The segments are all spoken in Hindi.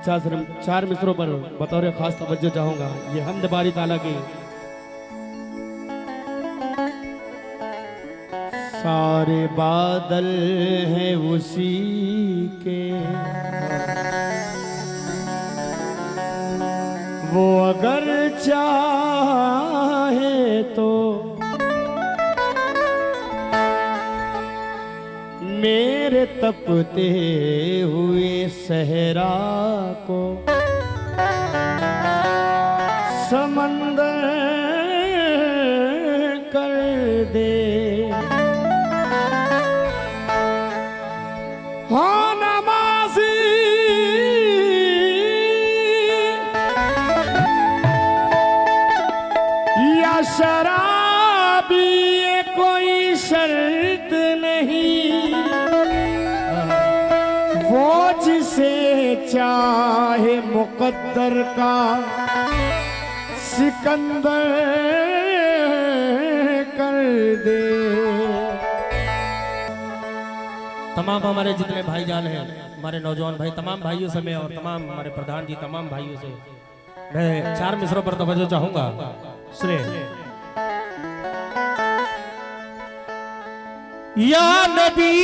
चार मिसरों पर बतौर खास तवज्जो चाहूंगा। ये हमद बारी ताला की। सारे बादल हैं उसी के, वो अगर चाहे तो मेरे तपते हुए सहरा को समंदर कर दे। हाँ नमाज़ी या शराबी ये कोई शर्त नहीं, वो जिसे चाहे मुकद्दर का सिकंदर कर दे। तमाम हमारे जितने भाईजान हैं, हमारे नौजवान भाई, तमाम भाइयों से मैं और तमाम हमारे प्रधान जी, तमाम भाइयों से मैं चार मिसरों पर तवज्जो चाहूंगा। सुनिए। या नबी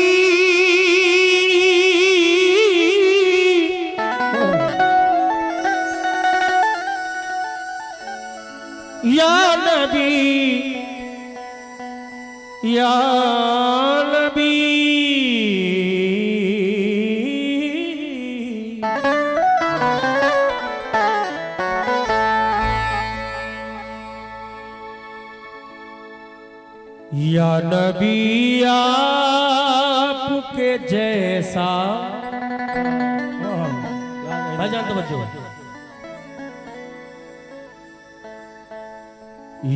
या नबी या नबी या नबी आपके जैसा। भाईजान तवज्जो।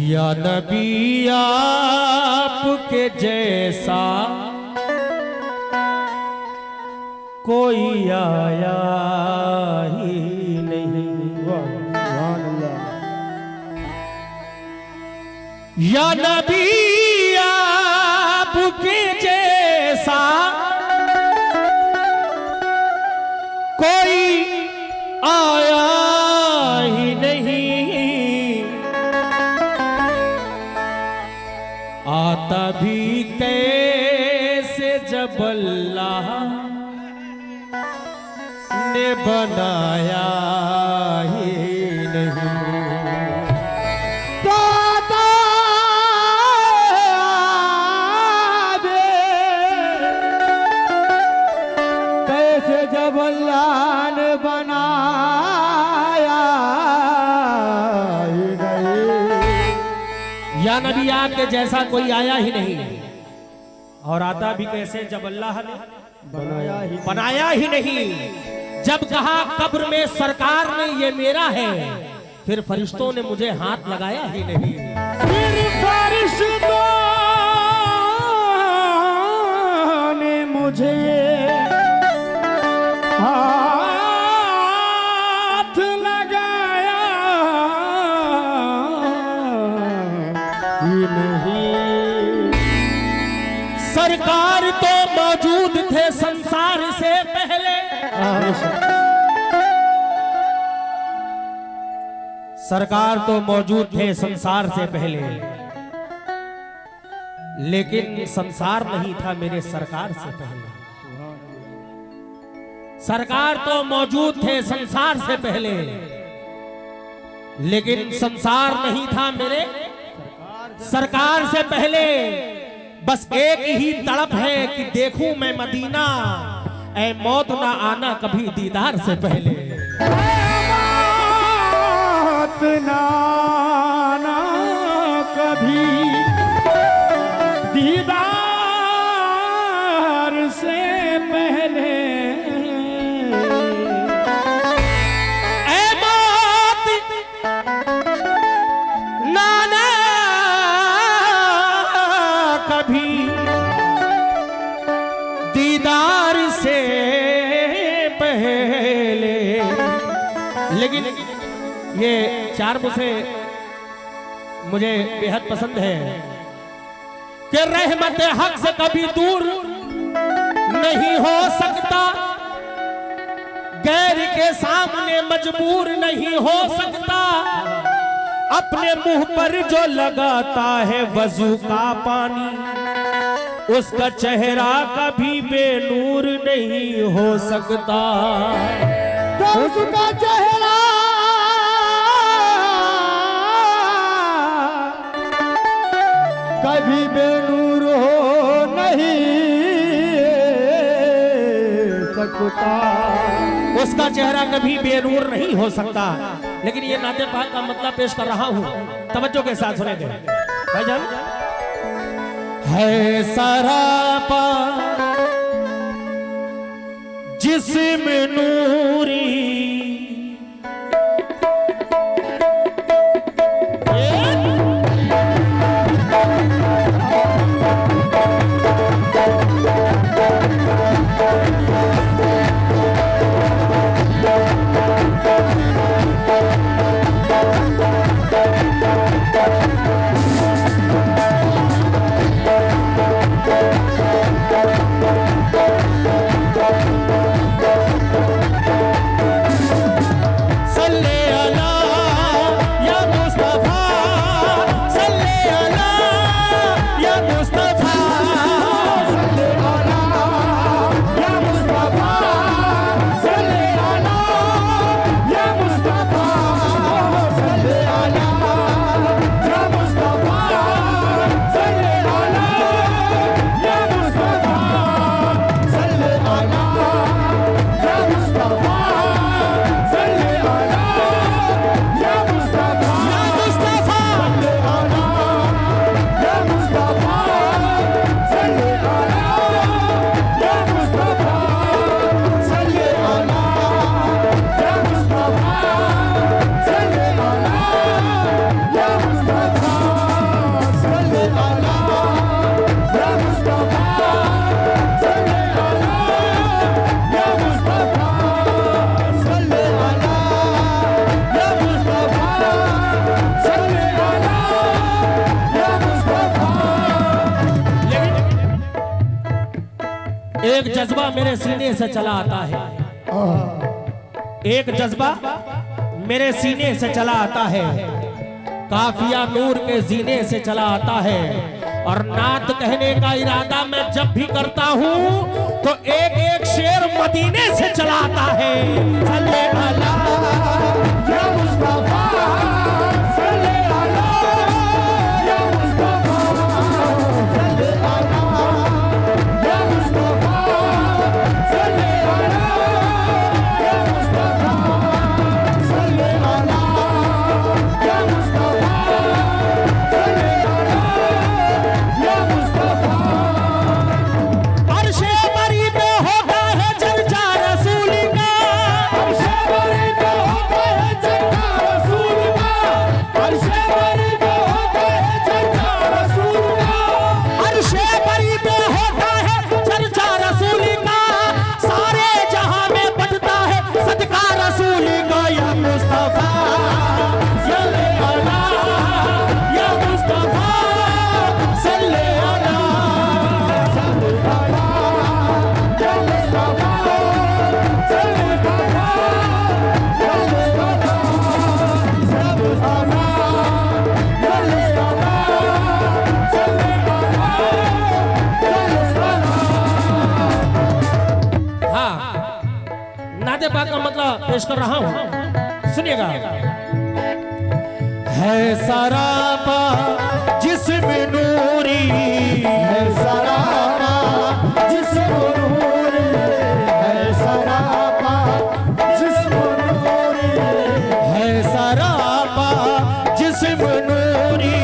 या नबी आपके जैसा कोई आया ही नहीं। या नबी आपके जैसा कोई आया ही नहीं, आता भी कैसे जब अल्लाह ने बनाया ही नहीं। कैसे जब अल्लाह ने बनाया ही नहीं। या नबी आपके जैसा कोई आया ही नहीं, और आता भी कैसे जब अल्लाह ने बनाया ही नहीं। जब कहा कब्र में सरकार ने ये मेरा है, फिर फरिश्तों ने मुझे हाथ लगाया ही नहीं। फिर फरिश्तों ने मुझे हाथ लगाया ही नहीं। सरकार तो मौजूद थे संसार से पहले, सरकार तो मौजूद थे संसार से पहले, लेकिन संसार नहीं था मेरे सरकार से पहले। सरकार तो मौजूद थे संसार से पहले, लेकिन संसार नहीं था मेरे सरकार से पहले। बस एक ही तड़प है कि देखूं मैं मदीना, ऐ मौत ना आना कभी दीदार से पहले। मौत ना आना कभी दीदार से पहले। दीदार से पहले। लेकिन ये चार मुझे बेहद पसंद है कि रहमत हक से कभी दूर नहीं हो सकता, गैर के सामने मजबूर नहीं हो सकता, अपने मुंह पर जो लगाता है वजू का पानी, उसका चेहरा कभी बेनूर नहीं हो सकता। तो उसका चेहरा कभी बेनूर हो नहीं सकता, उसका चेहरा कभी बेनूर नहीं हो सकता। लेकिन ये नाते पाक का मतलब पेश कर रहा हूं, तवज्जो के साथ सुनेंगे भाईजान। है सरापा जिस्म नूरी, एक जज्बा मेरे सीने से चला आता है, एक जज्बा मेरे सीने से चला आता है, काफिया नूर के जीने से चला आता है। और नात कहने का इरादा मैं जब भी करता हूँ तो एक एक शेर मदीने से चला आता है। सल्ले अला या मुस्तफा, सल्ले अला या मुस्तफा, सल्ले अला या मुस्तफा, सल्ले अला या मुस्तफा, सल्ले अला या मुस्तफा, सल्ले अला या मुस्तफा। अर्शे बरी पे होता है चर्चा रसूल का, अर्शे बरी पे होता है चर्चा रसूल का, अर्शे बरी पे होता है चर्चा रसूल का, अर्शे बरी पे होता है चर्चा रसूल का, सारे जहां में बढ़ता है सदका रसूल का। या मुस्तफा सल्ले अला या मुस्तफा, सल्ले अला नाते पाक का मतलब पेश कर रहा हूं, सुनिएगा। है सरापा जिस्म नूरी, है सरापा जिस्म नूरी, है सरापा जिस्म नूरी, है सरापा जिस्म नूरी,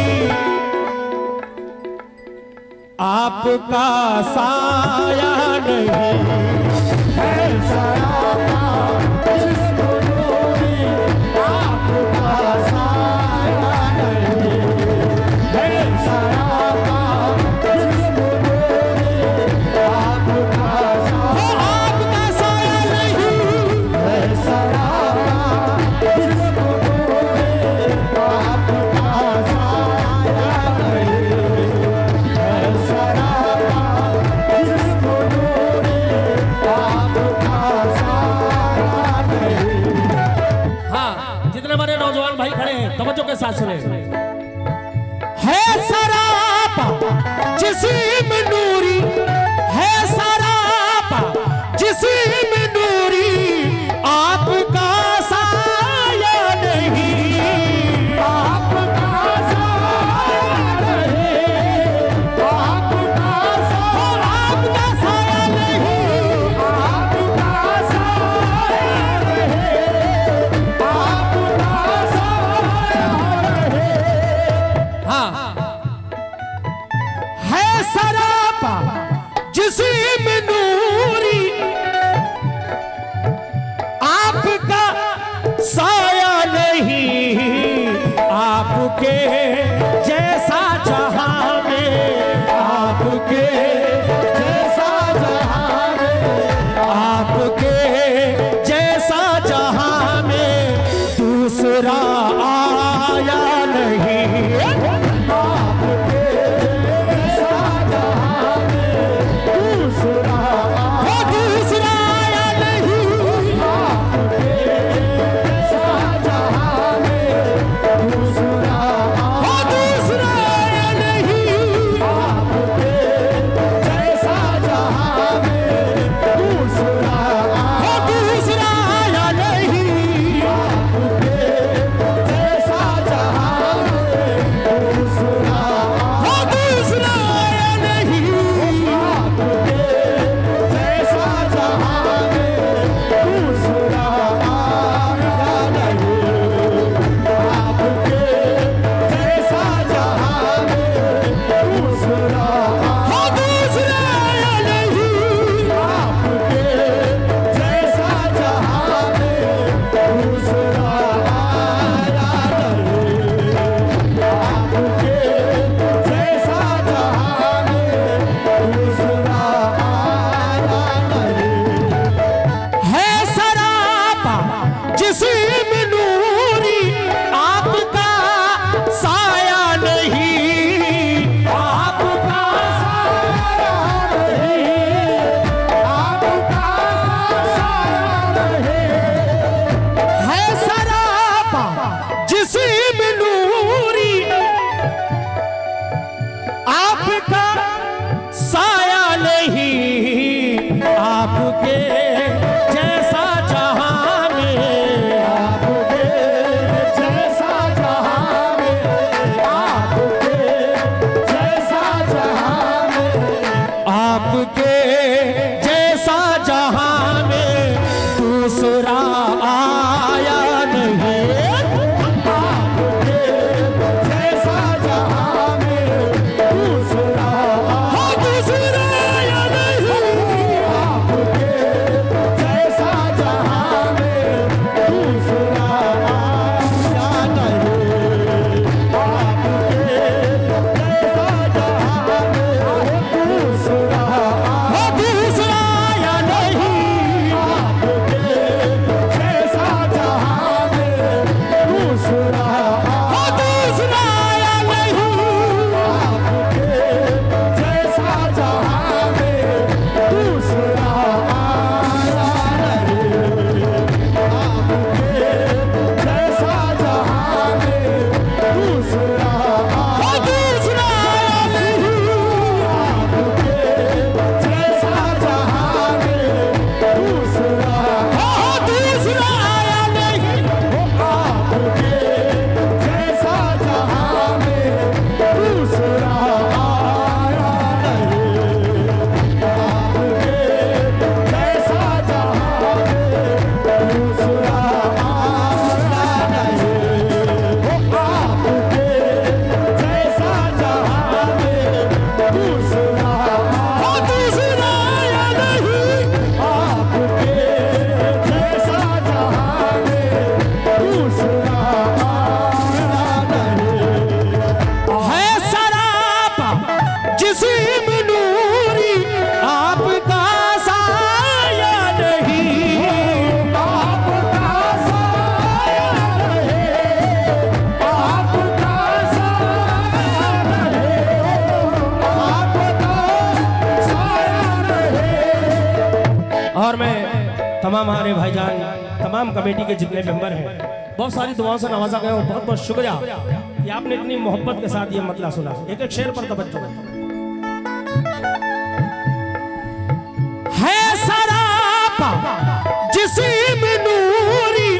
आपका साया नहीं। है सरापा जिस्म नूरी, आपका साया नहीं, है सरापा जिस्म नूरी, आपका साया नहीं, है सरापा जिस्म नूरी, आपका साया नहीं, है सरापा जिस्म नूरी, नौजवान भाई खड़े हैं, तवज्जो के साथ सुने। है सरापा जिस्म नूरी, है सरापा जिस्म नूरी, आपका साया नहीं, आपका साया नहीं, आपका साया नहीं, आपका साया नहीं, आपका साया नहीं। हाँ है सरापा जिस्म नूरी, आपका साया नहीं, आपके जैसा जहां में, आपके जैसा जहां में, आपके जैसा जहां में दूसरा आया नहीं, आपके जैसा जहां में दूसरा वो दूसरा आया नहीं, आपके जैसा जहां में दूसरा वो दूसरा आया नहीं, आपके जैसा जहां में दूसरा वो दूसरा आया नहीं, आपके जैसा जहां में दूसरा वो दूसरा आया नहीं, आपके जैसा जहां में दूसरा आया नहीं, आपके जैसा जहां में दूसरा वो दूसरा आया नहीं, आपके जैसा जहां में दूसरा आया नहीं, आपके जैसा जहां में दूसरा आया नहीं। है सरापा जिस्म नूरी, आपका साया नहीं, आपका साया नहीं, आपका साया नहीं, है सरापा जिस्म नूरी, आपका साया नहीं, आपके जैसा जहां में, आपके जैसा जहां में, आपके जैसा जहां में, आपके जैसा जहां में दूसरा आया नहीं, आपके जैसा जहां में दूसरा वो दूसरा आया नहीं, आपके जैसा जहां में दूसरा आया नहीं, आपके जैसा जहां में दूसरा वो दूसरा आया नहीं, आपके जैसा जहां में दूसरा वो दूसरा आया नहीं, आपके जैसा जहां में दूसरा आया नहीं, आपके जैसा जहां में दूसरा वो दूसरा आया नहीं, आपके जैसा जहां में दूसरा वो दूसरा आया नहीं, आपके जैसा जहां में दूसरा आया नहीं, आपके जैसा जहां में दूसरा आया नहीं, आपके जैसा जहां में दूसरा वो दूसरा आया नहीं, आपके जैसा जहां में दूसरा आया नहीं। है सरापा जिस्म नूरी, आपका साया नहीं, आपका साया नहीं, आपका साया नहीं, आपका साया नहीं। और मैं तमाम हमारे भाईजान, तमाम कमेटी के जितने मेंबर हैं, बहुत सारी दुआओं से नवाजा गया हूँ। बहुत बहुत शुक्रिया कि आपने इतनी मोहब्बत के साथ ये मतला सुना। एक एक शेर पर तवज्जो है। सरापा जिस्म नूरी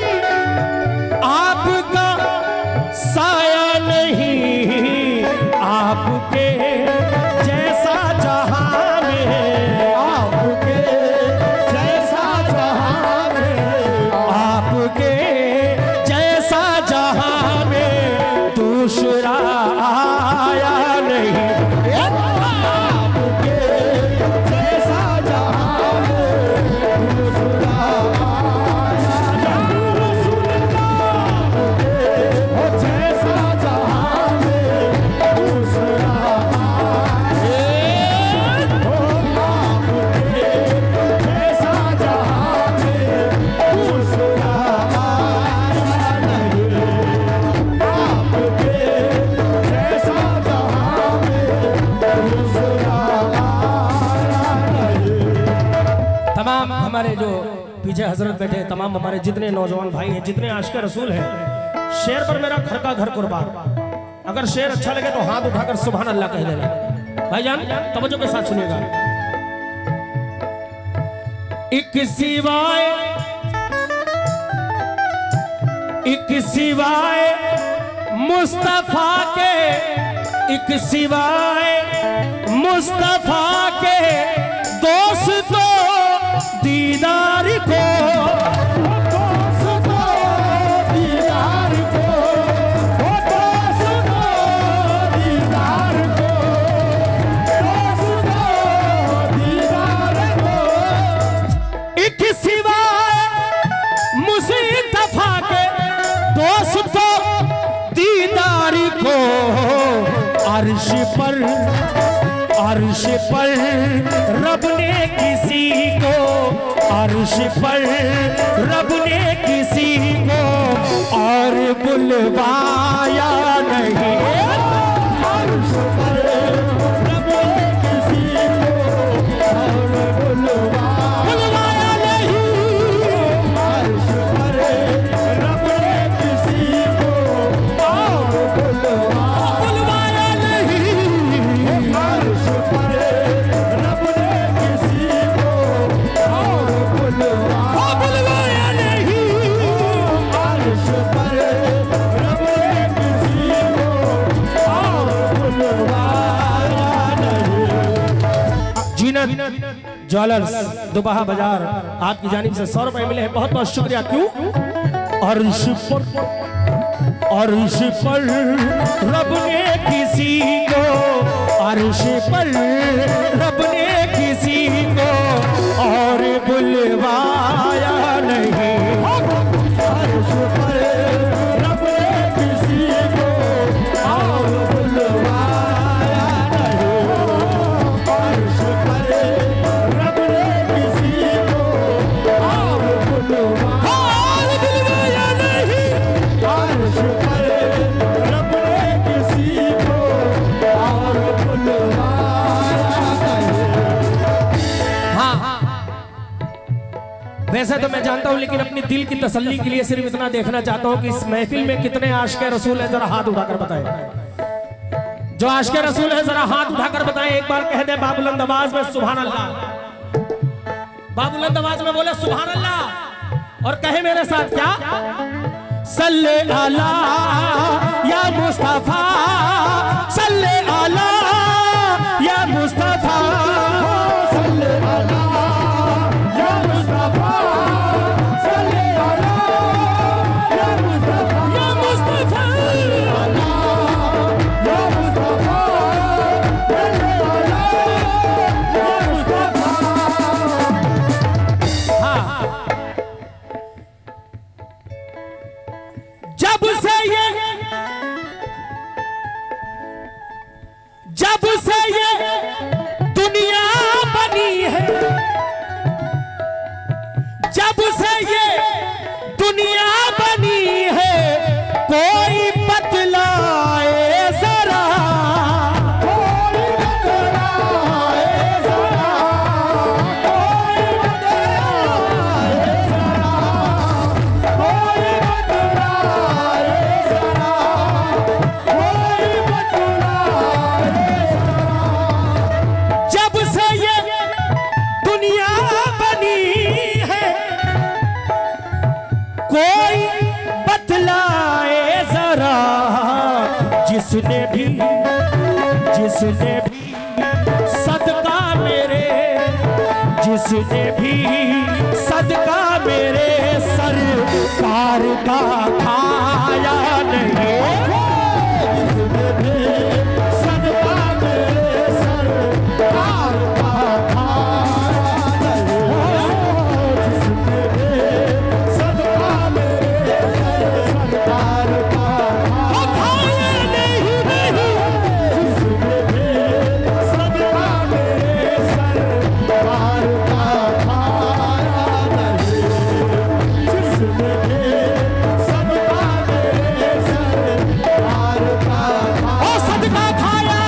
आपका साया नहीं, आपके जैसा जहां में, आपके जैसा जहां में, आपके जैसा जहां में दूसरा आया नहीं। आपके जैसा जहां में दूसरा आया नहीं। वो जैसा जहां में दूसरा तमाम हमारे जो पीछे हजरत बैठे हैं, तमाम हमारे जितने नौजवान भाई हैं, जितने आशिक रसूल हैं, शेर पर मेरा घर का घर कुर्बान। अगर शेर अच्छा लगे तो हाथ उठाकर सुभान अल्लाह कह देना। भाईजान तवज्जो के साथ सुनिएगा। एक सिवाय मुस्तफा के, एक सिवाय मुस्तफा के दोस्तों दीदार को, एक सिवाय मुस्तफा के दोस्तों दीदार को, अर्श पर रब ने किसी को, अर्श पर रब ने किसी को और बुलवाया नहीं। अर्श पर रब ने किसी को और बुलवाया नहीं। अर्श पर रब ने किसी को और बुलवाया नहीं। अर्श पर रब ने किसी को और बुलवाया नहीं। अर्श पर रब ने किसी को और बुलवाया नहीं। जीनत ज्वेलर्स दुबहा बाजार आपकी जानिब से 100 रुपए मिले हैं, बहुत बहुत शुक्रिया। क्यों? अर्श पर रब ने किसी को, अर्श पर रब ने किसी को और बुलवाया नहीं। अर्श पर रब ने किसी को और बुलवाया नहीं। अर्श पर रब ने किसी को और बुलवाया नहीं। अर्श पर रब ने किसी को और बुलवाया नहीं। हाँ, वैसे तो मैं जानता हूं, लेकिन अपनी दिल की तसल्ली के लिए सिर्फ इतना देखना चाहता हूं कि इस महफिल में कितने आशिक़े रसूल हैं, जरा हाथ उठाकर बताएं। जो आशिक़े रसूल हैं जरा हाथ उठाकर बताएं। एक बार कह दे बाबुलंद आवाज में सुभान अल्लाह। बाबुलंद आवाज में बोले सुभान अल्लाह और कहे मेरे साथ क्या? सल्ले अला या मुस्तफा, सल्ले अला या मुस्तफा, सल्ले अला या मुस्तफा, सल्ले अला या मुस्तफा, या मुस्तफा, अला या मुस्तफा, सल्ले अला या मुस्तफा। हाँ। जब से ये कोई बतलाए जरा, जिसने भी सदका मेरे, जिसने भी सदका मेरे सरकार का खाया नहीं। सदका मेरे सरकार का खाया नहीं, जिसने सदका मेरे सरकार का खाया नहीं, जिसने सदका मेरे सरकार का खाया नहीं, जिसने सदका मेरे सरकार का ओ सदका खाया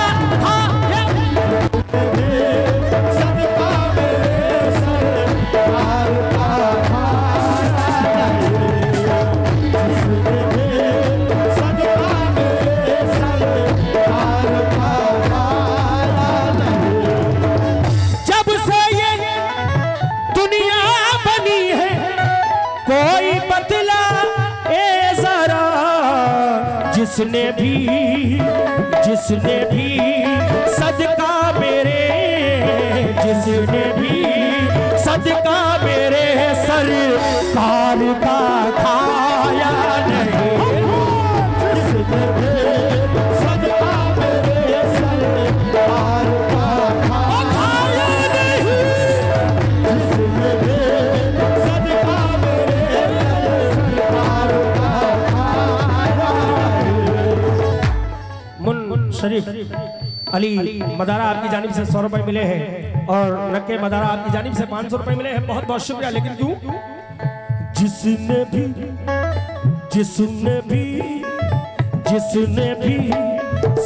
सदका मेरे सरकार का खाया नहीं, जिसने सदका मेरे सरकार का खाया नहीं। जब से ये दुनिया बनी है, कोई बतला ए जरा, जिसने भी सदका मेरे, जिसने भी सदका मेरे सरकार का खाया नहीं। जिसने सदका मेरे सरकार का खाया नहीं, जिसने सदका मेरे सरकार का खाया नहीं। मुन शरीफ अली मदारा आपकी जानिब से 100 रुपए मिले हैं और नक्के मदारा आपकी जानिब से 500 रुपए मिले हैं। बहुत बहुत शुक्रिया। लेकिन क्यों? जिसने भी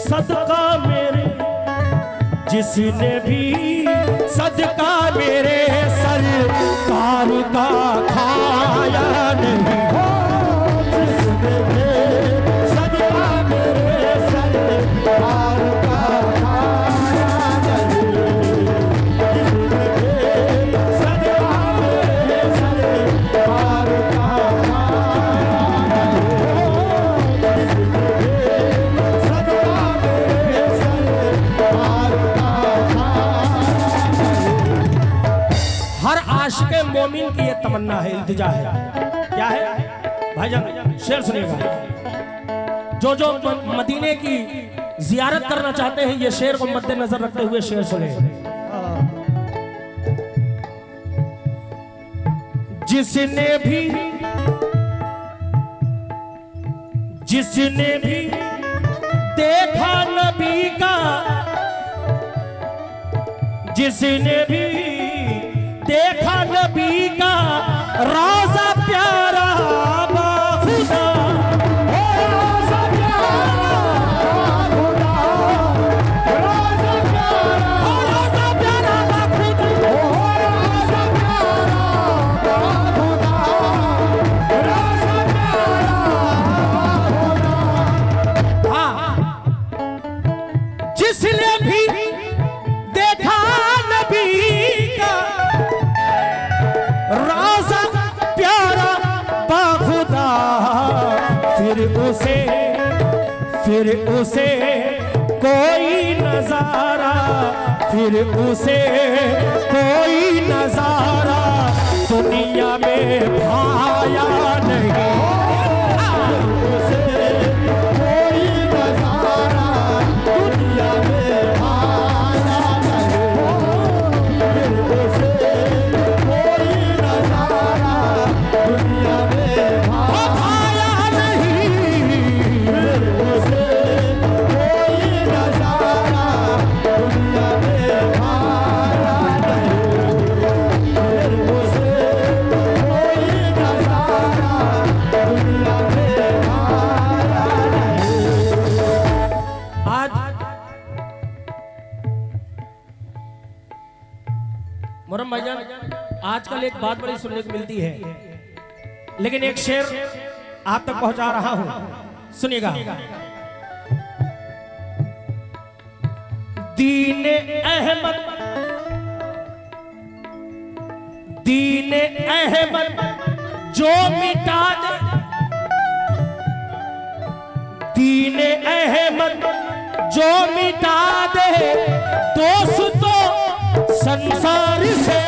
सदका मेरे, जिसने भी सदका मेरे सरकार का खाया नहीं। जिसने सदका मेरे सरकार का खाया नहीं, जिसने सदका मेरे सरकार का खाया नहीं, जिसने सदका मेरे सरकार का खाया नहीं। हर आशिक़ मोमिन की ये तमन्ना है, इल्तिजा है। क्या है भाईजान? शेर सुनिएगा। जो मदीने की जियारत करना चाहते हैं, ये शेर को मद्देनजर रखते हुए शेर सुने। जिसने भी देखा नबी का, जिसने भी देखा नबी का रोज़ा प्यारा बाखुदा, रोज़ा प्यारा खुदा, रोज़ा प्यारा, रोज़ा प्यारा बाखुदा, रोज़ा प्यारा खुदा, रोज़ा प्यारा खुदा। हाँ, जिसने भी देखा नबी का रोज़ा प्यारा बाखुदा, फिर उसे कोई नजारा, फिर उसे कोई नजारा दुनिया में भाया नहीं। उसे कोई नजारा दुनिया में भाया नहीं, उसे कोई नजारा दुनिया में भाया नहीं। उसे कोई नजारा दुनिया में भाया नहीं, उसे कोई नजारा दुनिया में भाया नहीं। आज मोहर्रम भाईजान, आजकल एक बात बड़ी सुनने को मिलती है, लेकिन एक शेर आप तक पहुंचा रहा हूं, सुनिएगा। दीने अहमद जो मिटा दे अहमद जो मिटा दे दोस्तों संसार से,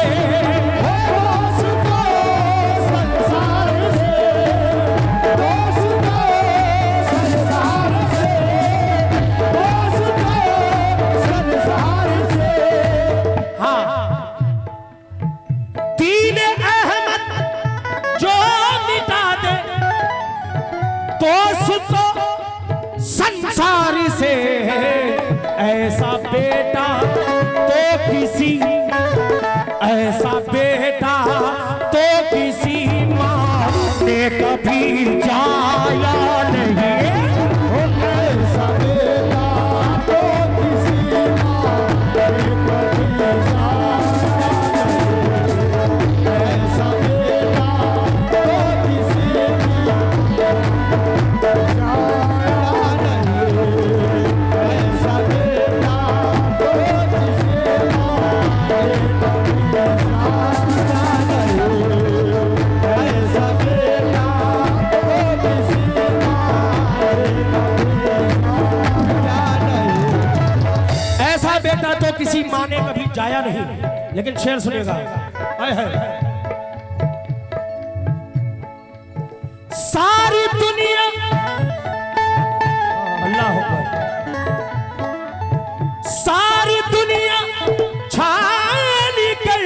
दोस्तों संसार से, दोस्तों संसार से, दोस्तों संसार से। हाँ दीन अहमद जो मिटा दे दोस्तों संसार से, ऐसा बेटा तो किसी, ऐसा बेटा तो किसी माँ ने कभी जाया नहीं। ऐसा बेटा तो किसी माँ ने कभी जाया नहीं। ऐसा बेटा तो किसी माँ ने जाया नहीं। ऐसा बेटा तो किसी माँ ने कभी जाया नहीं। ऐसा बेटा तो किसी ऐसा बेटा तो किसी माँ ने कभी जाया नहीं। लेकिन शेर सुनेगा, आए है सारी दुनिया अल्लाह अकबर, सारी दुनिया छान कर,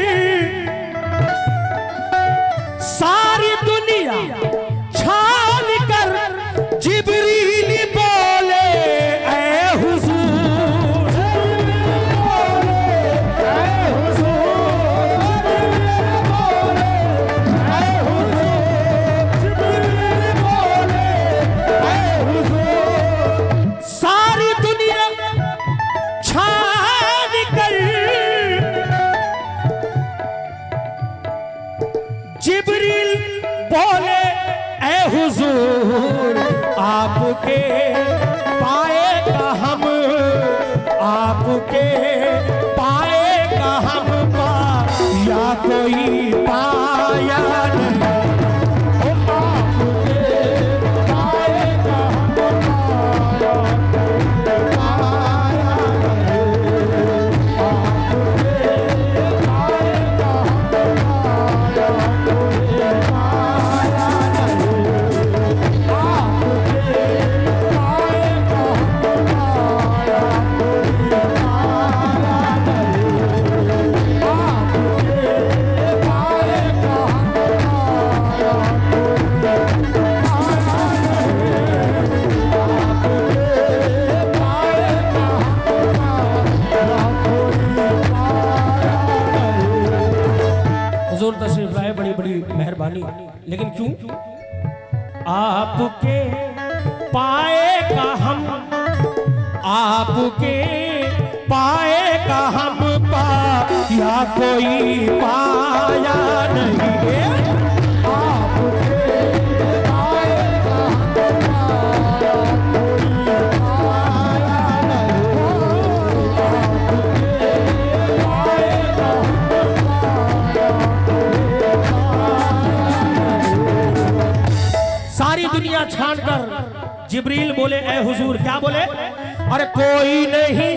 सारी दुनिया छान कर जिब्रील बोले ऐ हुजूर, सारी दुनिया छान कर जिब्रील बोले ऐ हुजूर, आपके पाए का हम, आपके पाए का हम पा या कोई पाया नहीं। हुजूर तशरीफ लाए, बड़ी बड़ी मेहरबानी। लेकिन क्यों? आपके पाए का हम, आपके पाए का हम पा या कोई पाया नहीं। सारी दुनिया छान कर जिब्रील बोले ऐ हुजूर, क्या बोले? अरे कोई नहीं,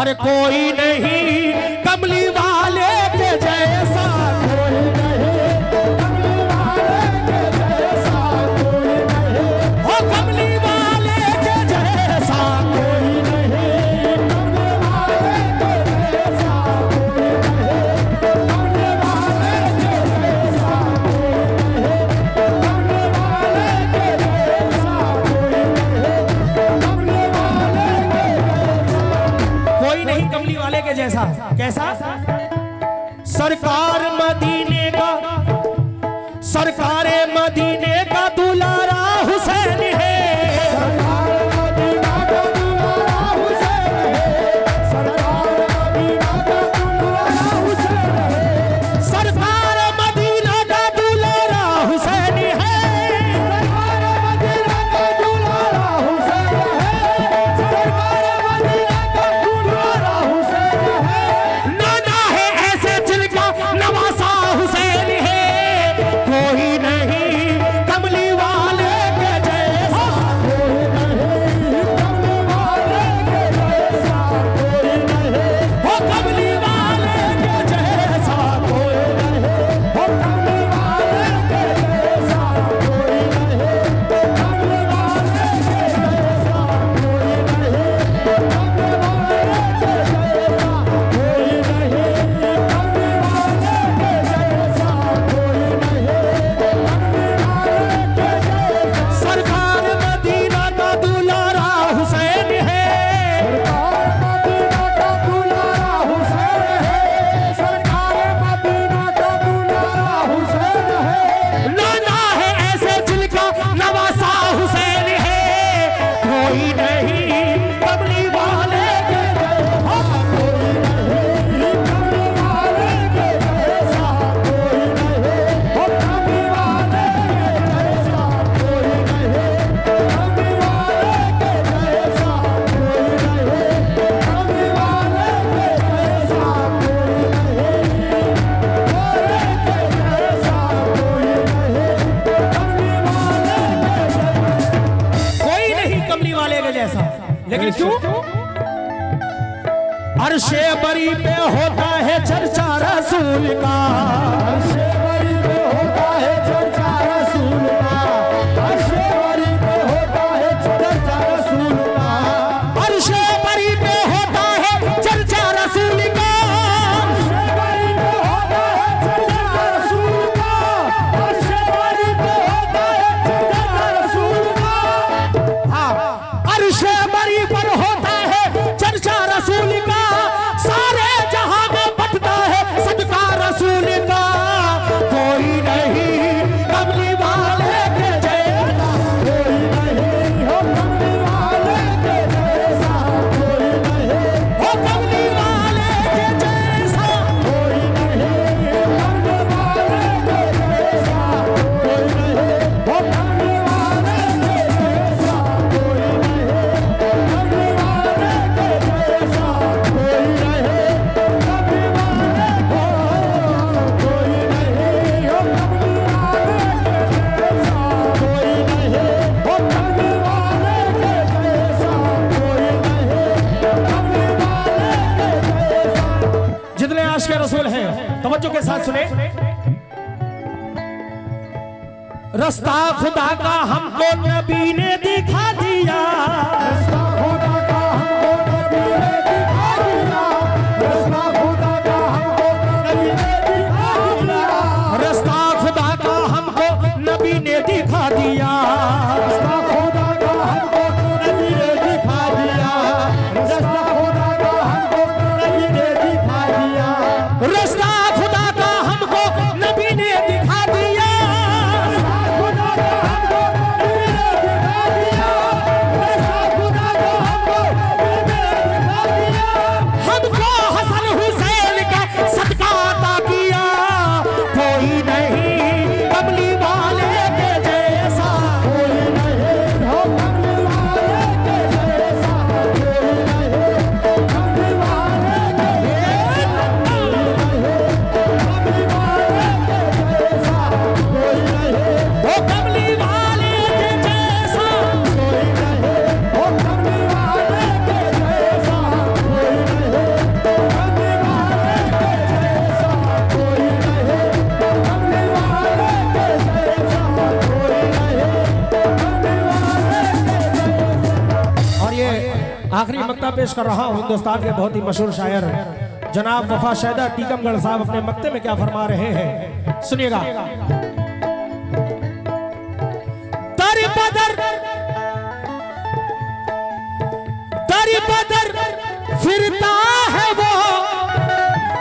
अरे कोई नहीं कमली वाले के जैसा, कोई नहीं कमली वाले के जैसा, कोई नहीं हो कमली वाले के जैसा, कोई नहीं कमली वाले के जैसा, कोई नहीं कमली वाले के जैसा, कोई नहीं कोई नहीं कमली वाले के जैसा। कैसा? सरकार मदीने का, सरकार मदीने का दुलारा हुसैन है, सरकार मदीना का दुलारा हुसैन है, सरकार मदीना का दुलारा हुसैन है, सरकार मदीना का दुलारा हुसैन है, सरकार मदीना का दुलारा हुसैन है, सरकार मदीना का दुलारा हुसैन है। लेकिन क्यों? अर्शे बरी पे होता है चर्चा रसूल का, अर्शे बरी पे होता है चर्चा रसूल का, अर्शे बरी पे होता है चर्चा रसूल का, अर्शे बरी पे होता है चर्चा रसूल का, अर्शे बरी पे होता है चर्चा रसूल का, अर्शे बरी पे होता है चर्चा रसूल का। हाँ, अर्शे बरी पर होता है चर्चा रसूल का, सारे जहां में बटता है सदका रसूल का। कोई नहीं कमली वाले के जैसा, कोई नहीं हो कमली वाले के जैसा, कोई नहीं हो कमली वाले के जैसा, कोई नहीं कमली वाले के जैसा, कोई नहीं हो कमली वाले के जैसा, कोई नहीं कमली वाले के जैसा, कोई नहीं कमली वाले हो, कोई नहीं हो कमली वाले के जैसा, कोई नहीं हो कमली वाले के जैसा, कोई नहीं कमली वाले के जैसा। जितने आशिक रसूल हैं तवज्जो के साथ सुने। रास्ता खुदा का हमको नबी ने दिखा दिया, रास्ता खुदा का हमको नबी ने दिखा दिया, रास्ता खुदा का हमको नबी ने दिखा दिया, रास्ता खुदा का हमको नबी ने दिखा दिया, रास्ता खुदा का हमको नबी ने दिखा दिया, रास्ता खुदा का हमको नबी ने दिखा दिया, रास्ता खुदा का हमको नबी ने दिखा दिया, रास्ता खुदा का हमको नबी ने दिखा दिया, रास्ता खुदा का हमको नबी ने दिखा दिया। हमको हसन हुसैन का सदका अता किया। कोई नहीं कमली वाले के जैसा, कोई नहीं हो कमली वाले के जैसा, कोई नहीं कमली वाले के जैसा, कोई नहीं कमली वाले के जैसा, कोई नहीं वो कमली वाले के जैसा, कोई नहीं हो कमली वाले के जैसा, कोई नहीं कमली वाले के जैसा, कोई नहीं कमली वाले के जैसा, कोई नहीं कमली वाले के जैसा। और ये आखिरी मक्ता पेश कर रहा हूं हिंदुस्तान के बहुत ही मशहूर शायर जनाब वफा शैदा टीकमगढ़ साहब अपने मक्ते में क्या फरमा रहे हैं, सुनिएगा। दर बदर फिरता है वो,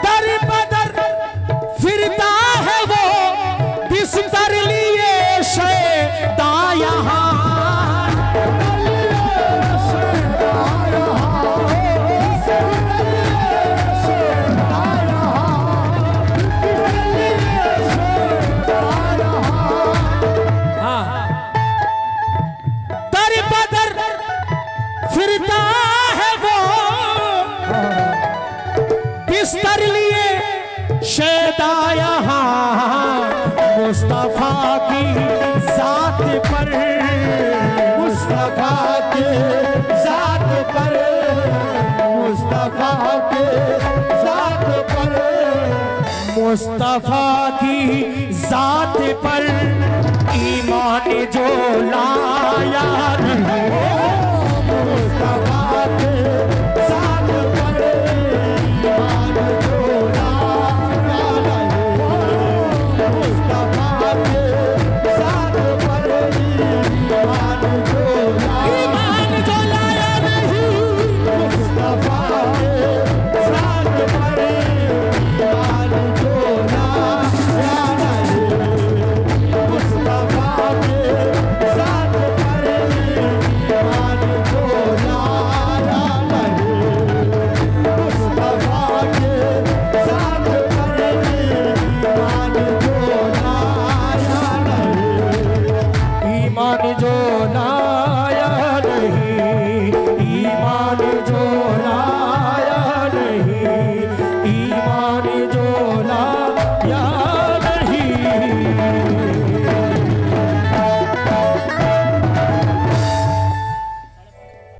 दर बदर फिरता है वो, बिस्तर लिए शैदा यहाँ, दर बदर फिरता है वो, बिस्तर लिए शैदा यहाँ, मुस्तफा की जात पर, मुस्तफा के जात पर, मुस्तफा के जात पर, मुस्तफा की जात पर ईमान जो लाया